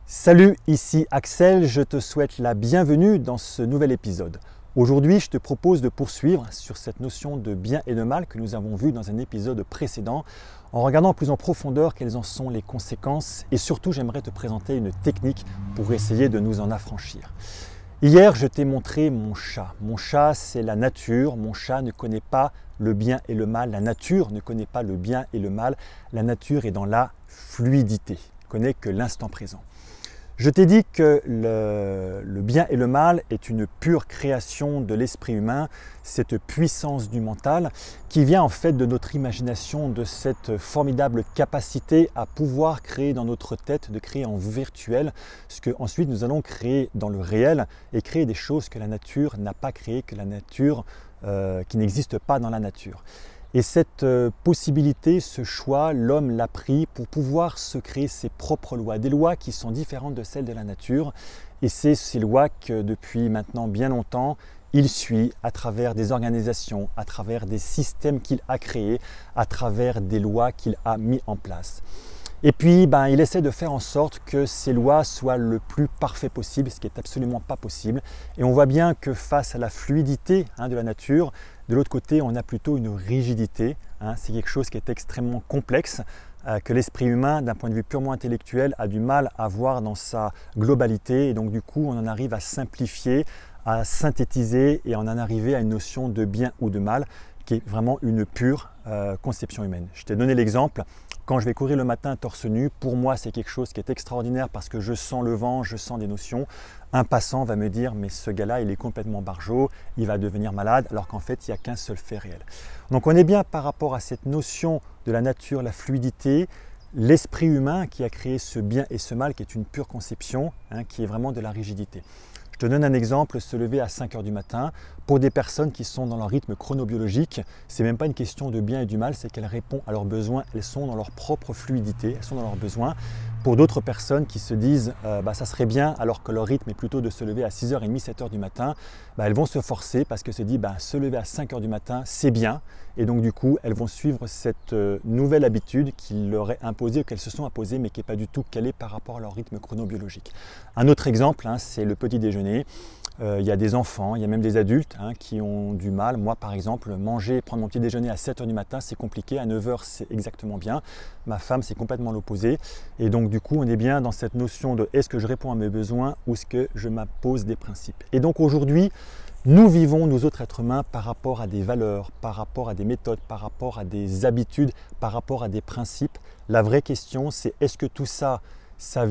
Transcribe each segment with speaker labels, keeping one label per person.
Speaker 1: Salut, ici Axel, je te souhaite la bienvenue dans ce nouvel épisode. Aujourd'hui, je te propose de poursuivre sur cette notion de bien et de mal que nous avons vu dans un épisode précédent, en regardant plus en profondeur quelles en sont les conséquences et surtout j'aimerais te présenter une technique pour essayer de nous en affranchir. Hier, je t'ai montré mon chat. Mon chat, c'est la nature. Mon chat ne connaît pas le bien et le mal. La nature ne connaît pas le bien et le mal. La nature est dans la fluidité, ne connaît que l'instant présent. Je t'ai dit que le bien et le mal est une pure création de l'esprit humain, cette puissance du mental qui vient en fait de notre imagination, de cette formidable capacité à pouvoir créer dans notre tête, de créer en virtuel, ce que ensuite nous allons créer dans le réel et créer des choses que la nature n'a pas créées, que la nature qui n'existe pas dans la nature. Et cette possibilité, ce choix, l'homme l'a pris pour pouvoir se créer ses propres lois, des lois qui sont différentes de celles de la nature. Et c'est ces lois que depuis maintenant bien longtemps, il suit à travers des organisations, à travers des systèmes qu'il a créés, à travers des lois qu'il a mis en place. Et puis, il essaie de faire en sorte que ces lois soient le plus parfait possible, ce qui n'est absolument pas possible. Et on voit bien que face à la fluidité de la nature, de l'autre côté, on a plutôt une rigidité. C'est quelque chose qui est extrêmement complexe, que l'esprit humain, d'un point de vue purement intellectuel, a du mal à voir dans sa globalité. Et donc, du coup, on en arrive à simplifier, à synthétiser et en arriver à une notion de bien ou de mal, qui est vraiment une pure conception humaine. Je t'ai donné l'exemple. Quand je vais courir le matin torse nu, pour moi c'est quelque chose qui est extraordinaire parce que je sens le vent, je sens des notions. Un passant va me dire mais ce gars-là il est complètement barjot, il va devenir malade alors qu'en fait il n'y a qu'un seul fait réel. Donc on est bien par rapport à cette notion de la nature, la fluidité, l'esprit humain qui a créé ce bien et ce mal qui est une pure conception, qui est vraiment de la rigidité. Je te donne un exemple, se lever à 5 heures du matin, pour des personnes qui sont dans leur rythme chronobiologique, ce n'est même pas une question de bien et du mal, c'est qu'elles répondent à leurs besoins, elles sont dans leur propre fluidité, elles sont dans leurs besoins. Pour d'autres personnes qui se disent ça serait bien alors que leur rythme est plutôt de se lever à 6h30, 7h du matin, elles vont se forcer parce que se dit se lever à 5h du matin c'est bien et donc du coup elles vont suivre cette nouvelle habitude qu'ils leur est imposée ou qu'elles se sont imposées mais qui n'est pas du tout calée par rapport à leur rythme chronobiologique. Un autre exemple c'est le petit déjeuner. Il y a des enfants, il y a même des adultes qui ont du mal. Moi par exemple, prendre mon petit déjeuner à 7h du matin c'est compliqué, à 9h c'est exactement bien. Ma femme c'est complètement l'opposé et donc du coup on est bien dans cette notion de est-ce que je réponds à mes besoins ou est-ce que je m'impose des principes. Et donc aujourd'hui nous vivons, nous autres êtres humains, par rapport à des valeurs, par rapport à des méthodes, par rapport à des habitudes, par rapport à des principes. La vraie question c'est est-ce que tout ça ça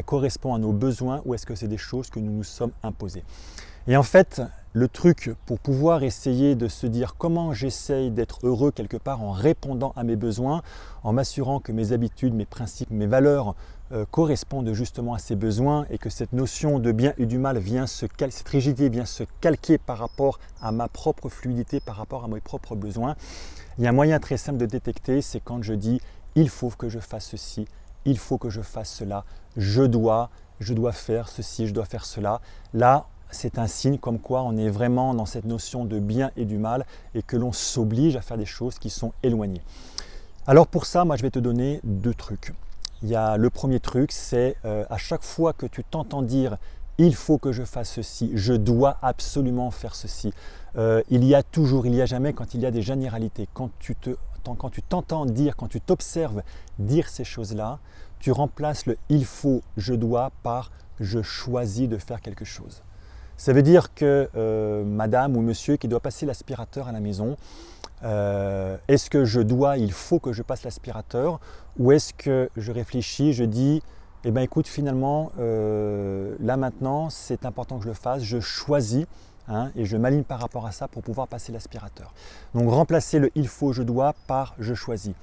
Speaker 1: correspond à nos besoins ou est-ce que c'est des choses que nous nous sommes imposées? Et en fait, le truc pour pouvoir essayer de se dire comment j'essaye d'être heureux quelque part en répondant à mes besoins, en m'assurant que mes habitudes, mes principes, mes valeurs correspondent justement à ces besoins et que cette notion de bien et du mal cette rigidité vient se calquer par rapport à ma propre fluidité, par rapport à mes propres besoins. Il y a un moyen très simple de détecter, c'est quand je dis il faut que je fasse ceci, il faut que je fasse cela, je dois faire ceci, je dois faire cela. Là, c'est un signe comme quoi on est vraiment dans cette notion de bien et du mal et que l'on s'oblige à faire des choses qui sont éloignées. Alors pour ça, moi je vais te donner deux trucs. Il y a le premier truc, c'est à chaque fois que tu t'entends dire il faut que je fasse ceci, je dois absolument faire ceci. Il y a jamais quand il y a des généralités, quand tu t'entends dire, quand tu t'observes dire ces choses-là, tu remplaces le « il faut »,« je dois » par « je choisis de faire quelque chose ». Ça veut dire que madame ou monsieur qui doit passer l'aspirateur à la maison, est-ce que je dois, il faut que je passe l'aspirateur ou est-ce que je réfléchis, je dis écoute finalement là maintenant c'est important que je le fasse, je choisis et je m'aligne par rapport à ça pour pouvoir passer l'aspirateur. Donc remplacer le « il faut »,« je dois » par « je choisis ».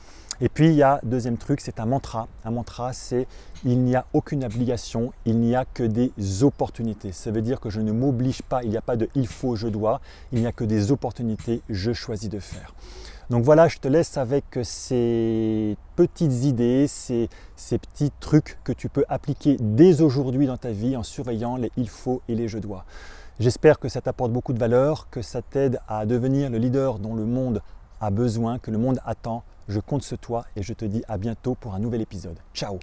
Speaker 1: Et puis il y a deuxième truc, c'est un mantra. Un mantra, c'est il n'y a aucune obligation, il n'y a que des opportunités. Ça veut dire que je ne m'oblige pas, il n'y a pas de « il faut »,« je dois », il n'y a que des opportunités, je choisis de faire. Donc voilà, je te laisse avec ces petites idées, ces petits trucs que tu peux appliquer dès aujourd'hui dans ta vie en surveillant les « il faut » et les « je dois ». J'espère que ça t'apporte beaucoup de valeur, que ça t'aide à devenir le leader dont le monde a besoin, que le monde attend. Je compte sur toi et je te dis à bientôt pour un nouvel épisode. Ciao!